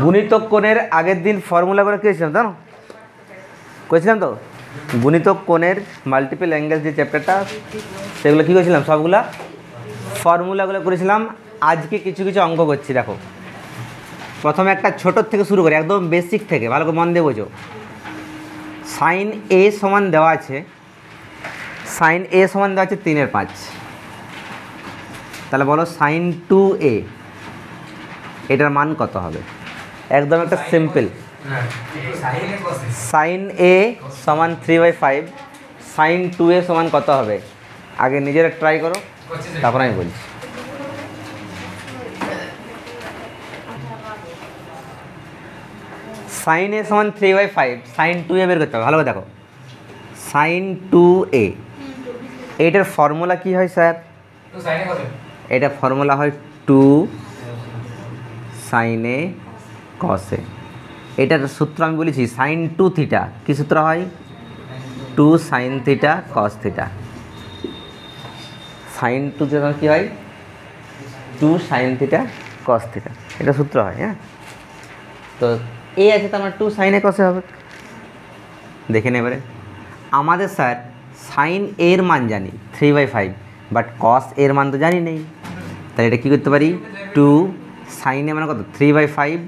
গুণিতক কোণের আগের দিন ফর্মুলা করে করেছিলাম জানো, করেছিলাম তো গুণিতক কোণের মাল্টিপল অ্যাঙ্গেল যে চ্যাপ্টারটা, সেগুলো কী করেছিলাম, সবগুলা ফর্মুলাগুলো করেছিলাম। আজকে কিছু কিছু অঙ্ক করছি। দেখো প্রথমে একটা ছোটোর থেকে শুরু করি, একদম বেসিক থেকে, ভালো করে মন দিয়ে বোঝো। সাইন এ সমান দেওয়া আছে, সাইন এ সমান দেওয়া আছে 3/5। তাহলে বলো সাইন 2a এটার মান কত হবে? একদম একটা সিম্পল, সাইন এ সমান 3/5, সাইন 2a সমান কত হবে? আগে নিজেরা ট্রাই করো, তারপর আমি বলছি। সাইন এ সমান 3/5, সাইন 2a বের করতে হবে। ভালো করে দেখো, সাইন 2a এটার ফর্মুলা কি হয় স্যার? এটা ফর্মুলা হয় 2 সাইন এ কস এ। এটার সূত্র আমি বলেছি সাইন 2 থিটা, কী সূত্র হয়? 2 sine theta cos theta. Sine 2 theta কী হয়? 2 সাইন থিটা কস থিটা, এটা সূত্র হয়। হ্যাঁ, তো এ আছে তো আমার 2 সাইন এ কসে হবে। দেখে নে এবারে, আমাদের স্যার সাইন এর মান জানি 3/5, বাট কস এর মান তো জানি নেই। তাহলে এটা কী করতে পারি? 2 সাইন এ মানে কত? 3/5।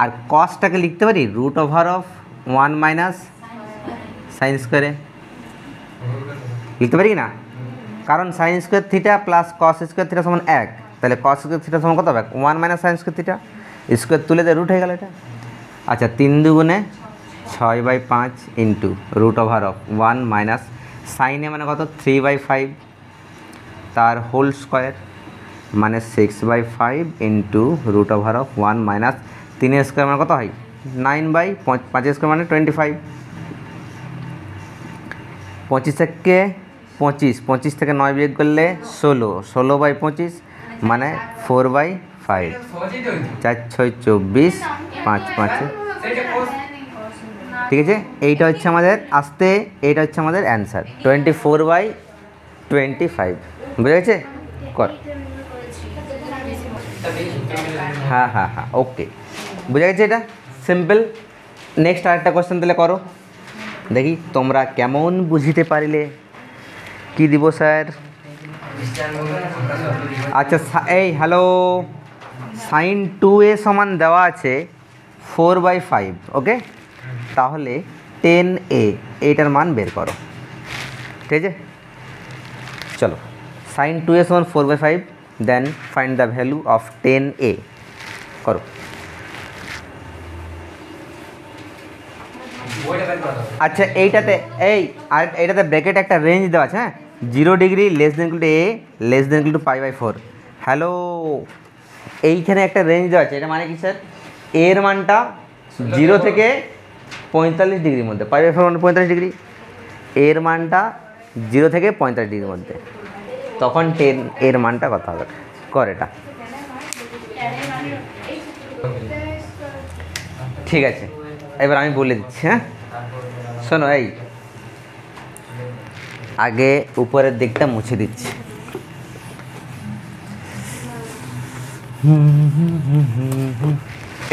আর কসটাকে লিখতে পারি √1 মাইনাস সাইন স্কোয়ারে, লিখতে পারি কি না? কারণ sine square theta plus cos square theta সমান 1, তাহলে কস স্কোয়ার থিটা সমান কত হবে? 1 minus sine square theta. Square তুলে দেয়, রুট হয়ে গেল এটা। আচ্ছা, 3 দুগুণে 6/5 ইন্টু √1 মাইনাস সাইন এ মানে কত? 3/5, তার হোল স্কোয়ার মানে 6/5 ইন্টু √1 মাইনাস 3 স্কোয়ার মানে কত হয়? 9/5 স্কোয়ার মানে 25। 25 থেকে 25 থেকে 9 বিয়োগ করলে 16, 16/25 মানে 4/5, 4 6 24, 5 5। ঠিক আছে, এইটা হচ্ছে আমাদের আসতে, এইটা হচ্ছে আমাদের অ্যান্সার 24/25। বুঝা গেছে? কর। হ্যাঁ হ্যাঁ হ্যাঁ, ওকে, বুঝা গেছে। এটা সিম্পল। নেক্সট আরেকটা কোয়েশ্চেন তাহলে করো, দেখি তোমরা কেমন বুঝিতে পারিলে। কি দিব স্যার? আচ্ছা, এই হ্যালো, সাইন 2a সমান দেওয়া আছে 4/5। ওকে, তাহলে 10a এইটার মান বের করো। ঠিক আছে, চলো। সাইন 2a সমান 4/5, then find the value of 10a। করো। আচ্ছা, এইটাতে আর এইটাতে ব্র্যাকেট একটা রেঞ্জ দেওয়া আছে। হ্যাঁ, 0 degree less than equal to a less than equal to π/4। Hello, এইখানে একটা রেঞ্জ দেওয়া আছে, এটা মানে কি স্যার? এর মানটা 0 থেকে 45 ডিগ্রির মধ্যে, π/4 মানে 45 ডিগ্রি, এর মানটা 0 থেকে 45 ডিগ্রির মধ্যে, তখন 10 এর মানটা কত হবে? কর এটা। ঠিক আছে, এবার আমি বলে দিচ্ছি। হ্যাঁ, শোনো, এই আগে উপরের দিকটা মুছে দিচ্ছি।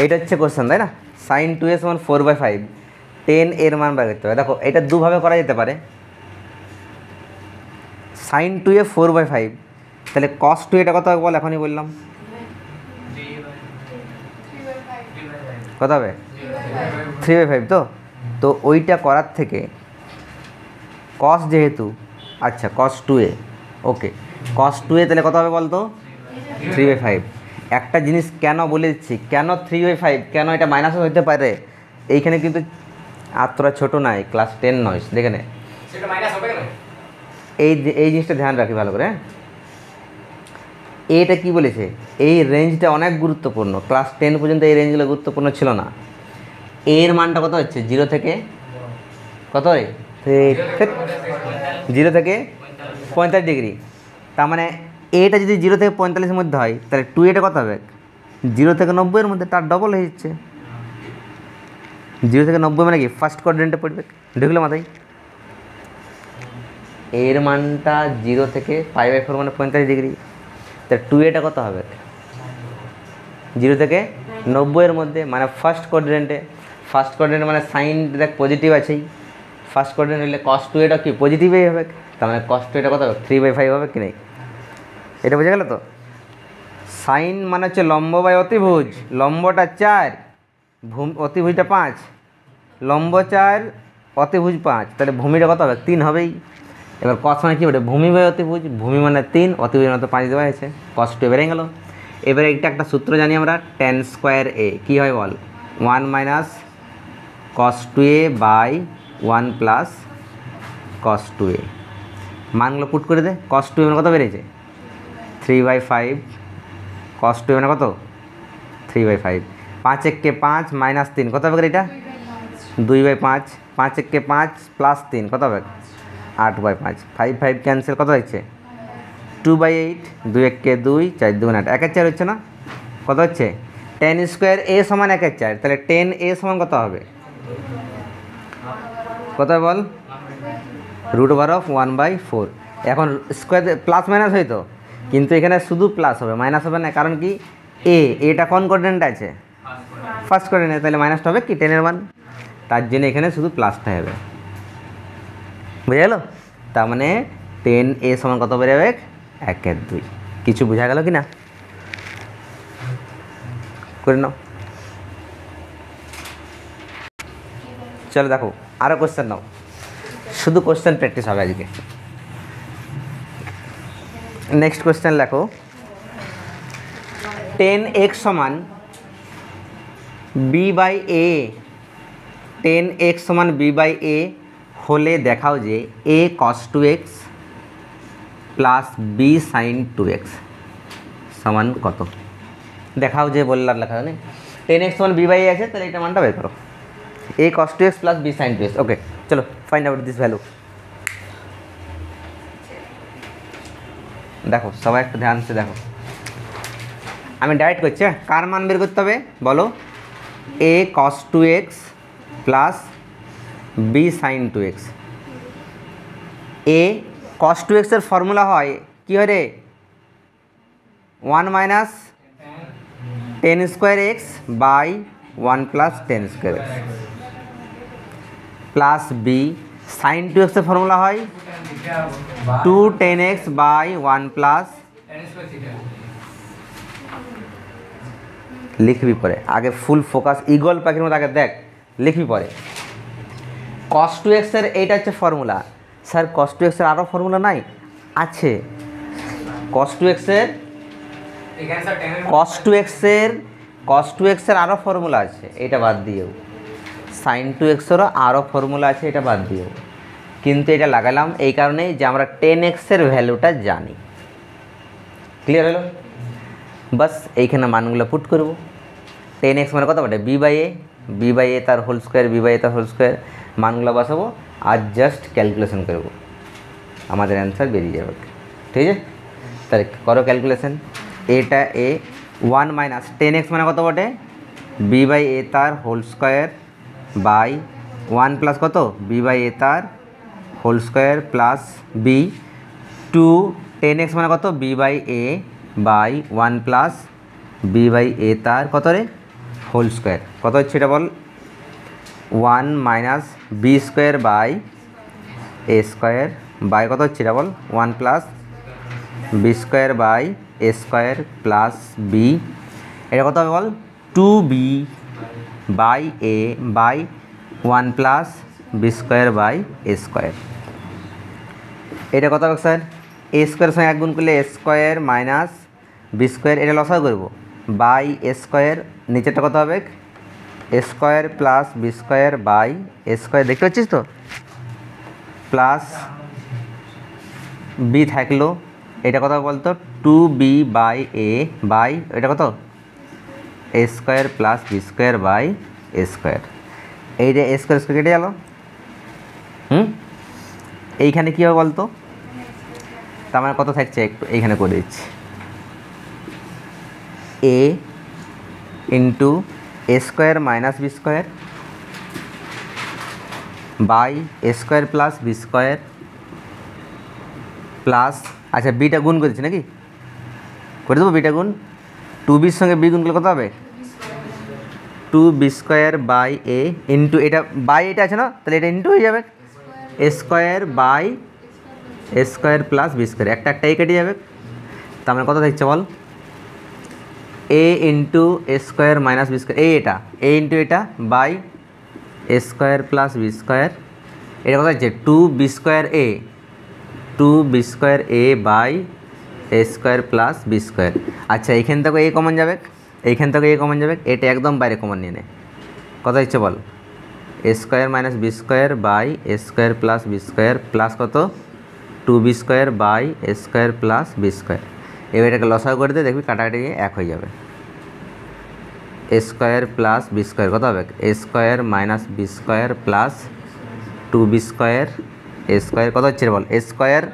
এটা হচ্ছে কোশ্চেন, তাই না? সাইন 2a সমান 4/5, 10 এর মান বার করতে হবে। দেখো, এটা দুভাবে করা যেতে পারে। সাইন 2a 4/5, তাহলে কস 2 এটা কত হবে বল? এখনই বললাম কত হবে? 3/5। তো ওইটা করার থেকে কস যেহেতু, আচ্ছা কস 2a, ওকে, কস 2a তাহলে কত হবে বলতো? 3/5। একটা জিনিস কেন বলে দিচ্ছি, কেন 3/5, কেন এটা মাইনাসও হতে পারে। এইখানে কিন্তু আর তোরা ছোটো নাই, ক্লাস 10 নয়, দেখে নে। এই জিনিসটা ধ্যান রাখি ভালো করে। এটা কি বলেছে, এই রেঞ্জটা অনেক গুরুত্বপূর্ণ। ক্লাস 10 পর্যন্ত এই রেঞ্জগুলো গুরুত্বপূর্ণ ছিল না। এর মানটা কত হচ্ছে? 0 থেকে কত হয়? 0 থেকে 45 ডিগ্রি। তার মানে এটা যদি 0 থেকে 45-এর মধ্যে হয়, তাহলে 2a কত হবে? 0 থেকে 90-এর মধ্যে, তার ডবল হয়ে যাচ্ছে। 0 থেকে 90 মানে কি? ফার্স্ট কোয়াড্রেন্টে পড়বে, ঢুকলে মাথায়। এর মানটা 0 থেকে π/4 মানে 45 ডিগ্রি, তাহলে 2a কত হবে? 0 থেকে 90 মধ্যে, মানে ফার্স্ট কোয়াড্রেন্টে। ফার্স্ট কোয়াড্রেন্ট মানে সাইন দেখ পজিটিভ আছেই, ফার্স্ট কোয়াড্রেন্ট হলে cos 2 এটা কি পজিটিভই হবে, তার মানে cos 2 এটা কত হবে 3/5 হবে কি নেই, এটা বোঝা গেল তো। সাইন মানে হচ্ছে লম্ব বাই অতিভুজ, লম্বটা 4, অতিভুজটা 5, লম্ব 4 অতিভুজ 5, তাহলে ভূমিটা কত হবে 3 হবেই। এবার cos মানে কী বলে ভূমি বাই অতিভুজ, ভূমি মানে 3, অতিভুজ মানে তো 5 দেওয়া হয়েছে, cos 2 বেড়ে গেল। এবারে একটা সূত্র জানি আমরা, tan স্কোয়ার a কী হয় বল, 1 minus cos 2a by 1 plus cos 2a। মানগুলো পুট করে দে, cos 2a মানে কত বেড়েছে 3/5, cos 2a মানে কত 3/5, 5 একে 5 মাইনাস 3 কত হবে এটা 2/5, 5 একে 5 প্লাস 3 কত হবে 8/5, 5 ক্যান্সেল কত হচ্ছে 2/8, 2 একে 2, 4 2 8, 1/4 হচ্ছে না, কত হচ্ছে tan স্কোয়ার a সমান 1/4, তাহলে tan a সমান কত হবে, কত বল √1/4। এখন স্কোয়ার প্লাস মাইনাস হয়তো, কিন্তু এখানে শুধু প্লাস হবে, মাইনাস হবে না, কারণ কি এটা কোন কোয়াড্রেন্টে আছে ফার্স্ট কোয়াড্রেন্টে, তাহলে মাইনাসটা হবে কি টেনের মান, তার জন্য এখানে শুধু প্লাসটা হবে, বুঝা গেল। তার মানে tan a সমান কত বেড়ে যাবে 1/2। কিছু বোঝা গেল কি না, করে নাও। চলো দেখো আরও কোশ্চেন নাও, শুধু কোশ্চেন প্র্যাকটিস হবে আজকে। নেক্সট কোশ্চেন লেখো, tan x সমান b/a, tan x সমান b/a হলে দেখাও যে a cos 2x plus b sin 2x সমান কত, দেখাও যে বললাম লেখা জানে, tan x সমান b/a আছে, তাহলে এটা মানটা বের করো, a cos 2x plus b sin 2x। ওকে চলো ফাইন্ড আউট দিস ভ্যালু। দেখো সবাই একটু ধ্যান সে দেখো, আমি ডাইরেক্ট করছি, কার মান বের করতে হবে বলো, a cos 2x plus b sin 2x। a cos 2x এর ফর্মুলা হয় কী হয় রে 1 minus tan square x by 1 plus tan square x, plus B sine 2x এর ফর্মুলা হয় 2 tan x বাই 1 প্লাস, লিখবি পরে, আগে ফুল ফোকাস ইগল পাখির মতো আগে দেখ, লিখবি পরে। cos 2x এর এইটা হচ্ছে ফর্মুলা, স্যার cos 2x এর আরও ফর্মুলা নাই, আছে cos 2x এর আরও ফর্মুলা আছে, এটা বাদ দিয়েও সাইন 2x এরও আরও ফর্মুলা আছে, এটা বাদ দিয়েও, কিন্তু এটা লাগালাম এই কারণেই যে আমরা tan x এর ভ্যালুটা জানি। ক্লিয়ার হলো, বাস এইখানে মানগুলো পুট করব, tan x মানে কত বটে b/a তার হোল স্কোয়ার, b/a তার হোল স্কোয়ার, মানগুলো বসাবো আর জাস্ট ক্যালকুলেশন করব, আমাদের অ্যান্সার বেরিয়ে যাবে। ঠিক আছে, তাহলে করো ক্যালকুলেশন, এটা a 1 মাইনাস tan x মানে কত বটে b/a তার হোল স্কোয়ার বাই 1 প্লাস কত b/a তার whole square plus b 2 tan x মানে কত b/a বাই 1 প্লাস b/a তার কত রে হোল স্কোয়ার, কত হচ্ছে এটা বল 1 minus B square by A square by কত হচ্ছে এটা বল 1 plus B square by A square plus B, এটা কত হবে বল 2b by A by 1 plus B square by A square, এটা কত হবে স্যার এ স্কোয়ারের সঙ্গে এক গুণ করলে a square minus B square, এটা লসাগু করবো বাই এ স্কোয়ার, নিচেরটা কত হবে a square plus B square by A square, দেখতে পাচ্ছিস তো, প্লাস বি থাকলো, এটা কত বলতো 2b বাই এ বাই এটা কত a square plus B square by A square, এইটা এ স্কোয়ার স্কোয়ার কেটে গেল। এইখানে কী হবে বলতো, তার মানে কত থাকছে একটু এইখানে করে দিচ্ছি, a into a square minus B square by A square plus B square plus, আচ্ছা বিটা গুণ করে দিচ্ছি নাকি, করে দেবো বিটা গুণ 2b সঙ্গে b গুণ করলে কত হবে 2b square by a into এটা বাই এটা আছে না, তাহলে এটা ইন্টু হয়ে যাবে a square by a square plus b square, একটা এই কেটে যাবে। তার মানে কত দেখছে বল a into a square minus b square, এটা a ইন্টু এটা by a square plus b square, এটা কত হচ্ছে 2b square a 2b square a by a square plus b square. আচ্ছা এইখান থেকে a কমন যাবে, এইখান থেকে a কমন যাবে, এটা একদম বাইরে কমন নিয়ে নেয়, কত হচ্ছে বল a square minus b square by a square plus b square plus কত 2b square by a square plus b square. এবার এটাকে লসাগু করে দিয়ে দেখবি কাটাকাটি এক হয়ে যাবে, a square plus b square কত হবে a square minus b square plus 2b square a square কত হচ্ছে বল a square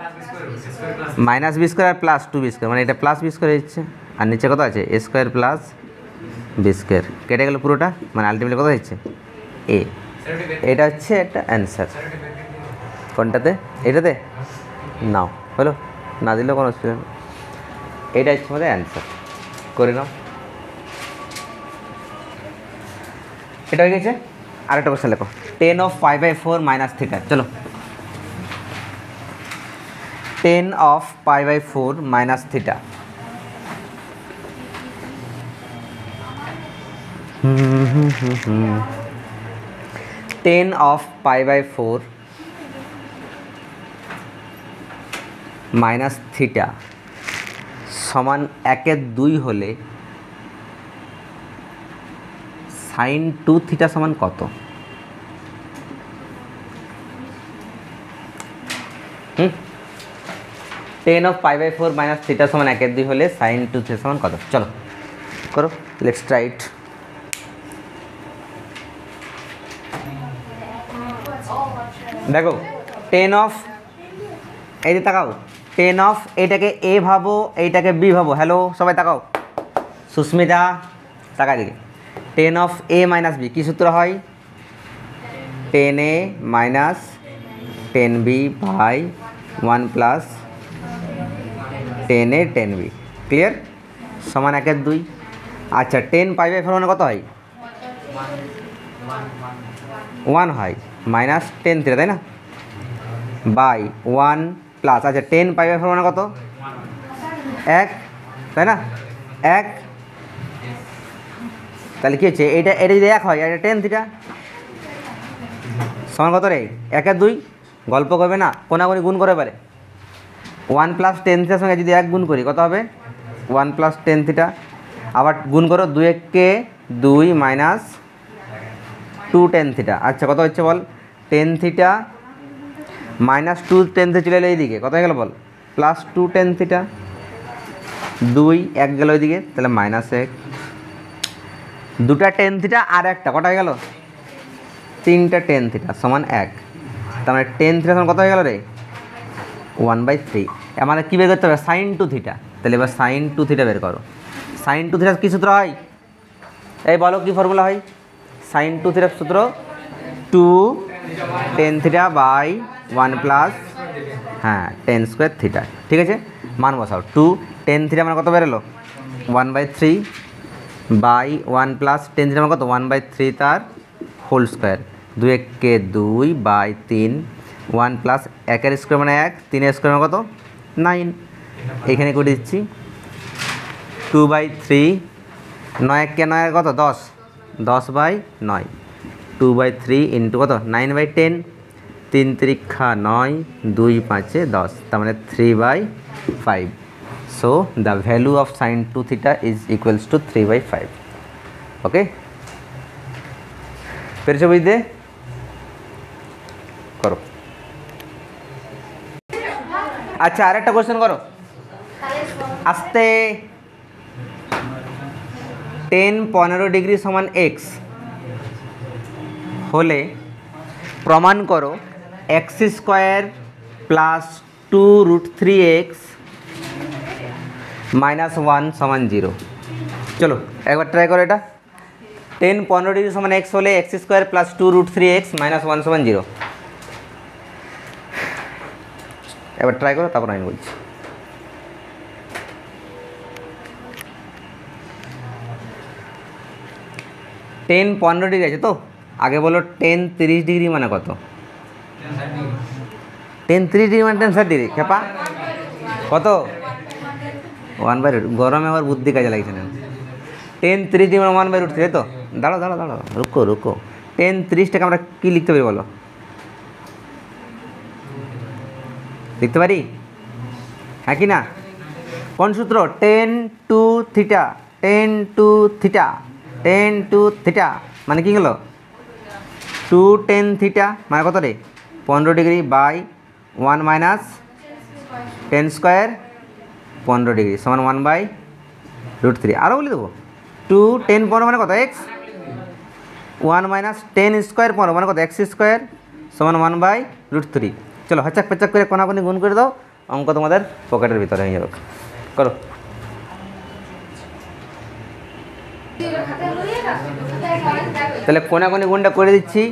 minus b square আর প্লাস 2b স্কোয়ার, মানে এটা প্লাস b স্কোয়ার হচ্ছে, আর নিচে কত আছে a square plus b square, কেটে গেল পুরোটা, মানে আলটিমেটলি কত হচ্ছে a। এটা হচ্ছে একটা অ্যান্সার। কোনটাতে এটাতে নাও হলো, না দিলেও কোনো অসুবিধা নেই, এটা হচ্ছে আমাদের অ্যান্সার, করে নাও। এটা হয়ে গেছে। আরেকটা কোশ্চেন লেখো 10 of pi by 4 minus theta, চলো 10 of pi by 4 minus theta, 10 of pi by 4 minus theta সমান 1/2 হলে সাইন 2 থিটা সমান কত? 10 of pi by 4 minus theta সমান 1/2 হলে সাইন 2 থিটা সমান কত? চলো করো, লেটস ট্রাই ইট। দেখো 10 অফ এই যে তাকাও, 10 অফ এইটাকে এ ভাবো, এইটাকে বি ভাবো। হ্যালো সবাই তাকাও, সুস্মিতা তাকা দিকে। 10 অফ এ মাইনাস বি কী সূত্র হয়? 10a minus 10b by 1 plus 10a 10b, clear? সমান 1/2। আচ্ছা 10 পাই বাই 4 মানে কত হয়? 1 হয়, মাইনাস 10 থিটা, তাই না? বাই 1 প্লাস, আচ্ছা 10 পাই বাই 4 মানে কত? 1, তাই না? 1, তাহলে কী হচ্ছে এটা যদি 1 হয়, এটা 10 থিটা সমান কত রে? 1/2। গল্প করবে না, কোনাগুনি গুণ করে পারে। 1 প্লাস 10 থিটার সঙ্গে যদি 1 গুণ করি কত হবে? 1 প্লাস 10 থিটা। আবার গুণ করো 2 2 মাইনাস 2 10 থিটা। আচ্ছা কত হচ্ছে বল? 10 থিটা মাইনাস 2 10 থিটা চলে এলো এইদিকে, কত হয়ে গেল বল? Plus 2 10 theta. 2 1 গেল ওইদিকে, তাহলে মাইনাস 1। দুটা 10 থিটা আর একটা, কটা হয়ে গেল? 3টা 10 থিটা সমান 1। তার মানে 10 থিটা সমান কত হয়ে গেল রে? 1/3। আমাদের কী বের করতে হবে? Sine 2 theta. তাহলে এবার সাইন 2 থিটা বের করো। সাইন 2 থিটার কী সূত্র হয়? এই বলো কী ফর্মুলা হয় সাইন 2 থিটার সূত্র? 2 10 theta by 1 plus 10 square theta. ঠিক আছে, মান বসাও। 2 10 থিটা মানে কত বেরোলো? 1/3 বাই 1 প্লাস 10 থিটা মানে কত? 1/3 তার whole square. 2 1 2 by 3, 1 plus 1 square মানে 1, 3 স্কোয়ার মানে কত? 9। এখানে করে দিচ্ছি 2/3, 9 1 9 কত? 10, 10/9, 2/3 ইন্টু কত? 9/10, 3 3 9, 2 5 10, তার মানে 3/5। So the value of sign 2 theta is equals to 3/5। ওকে, পেরেছো বুঝতে? করো। আচ্ছা আরেকটা কোয়েশ্চেন করো আস্তে। 10 15 ডিগ্রি সমান এক্স হলে প্রমাণ করো x square plus 2√3x minus 1 সমান 0। চলো একবার ট্রাই করো এটা। 10 15 ডিগ্রি সমান এক্স হলে x square plus 2√3x minus 1 সমান 0। এবার ট্রাই করো, তারপর আমি বলছি। টেন 15 ডিগ্রি আছে তো, আগে বলো টেন 30 ডিগ্রি মানে কত? টেন 30 ডিগ্রি মানে টেন 60 ডিগ্রি খেপা কত? 1/√। গরমে আবার বুদ্ধি কাজে লাগছে না। টেন 30 ডিগ্রি মানে 1/√3, তাই তো? দাঁড়াও দাঁড়াও দাঁড়াও, রুকো রুকো। টেন 30টাকে আমরা কী লিখতে পারি বলো? লিখতে পারি হ্যাঁ কি না? কোন সূত্র? Ten two theta, ten two theta, ten two theta মানে কী হলো? 2 tan থিটা মানে কত রে? 15 degree by 1 minus tan square 15 degree সমান 1/√3। আরও বলে দেবো 2 10 15 মানে কত? এক্স। 1 মাইনাস টেন স্কোয়ার 15 মানে কত? এক্স স্কোয়ার সমান 1/√3। চলো হচাক পেচাক করে কোনাকুনি গুণ করে দাও, অঙ্ক তোমাদের পকেটের ভিতরে হয়ে যাবে। করো। তাহলে কোনাকুনি গুণটা করে দিচ্ছি।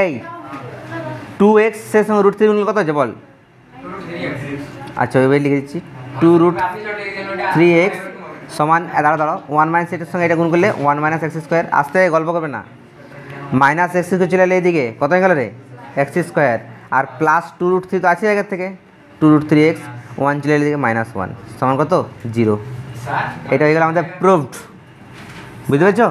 এই 2x এর সঙ্গে √3 গুণ কত আছে বল? আচ্ছা ওইভাবে লিখে দিচ্ছি 2√3x সমান দাঁড়াও দাঁড়াও 1 মাইনাস এটার সঙ্গে এটা গুণ করলে 1 মাইনাস এক্স স্কোয়ার। আসতে গল্প করবে না, মাইনাস এক্স স্কোয়ার চলে এলে এইদিকে কত হয়ে গেল রে? X square. আর প্লাস 2√3 তো আছে আগের থেকে, 2√3x 1 চলে এলে এদিকে -1 সমান কত? 0। এটা হয়ে গেল আমাদের প্রুভড। বুঝতে পেরেছো?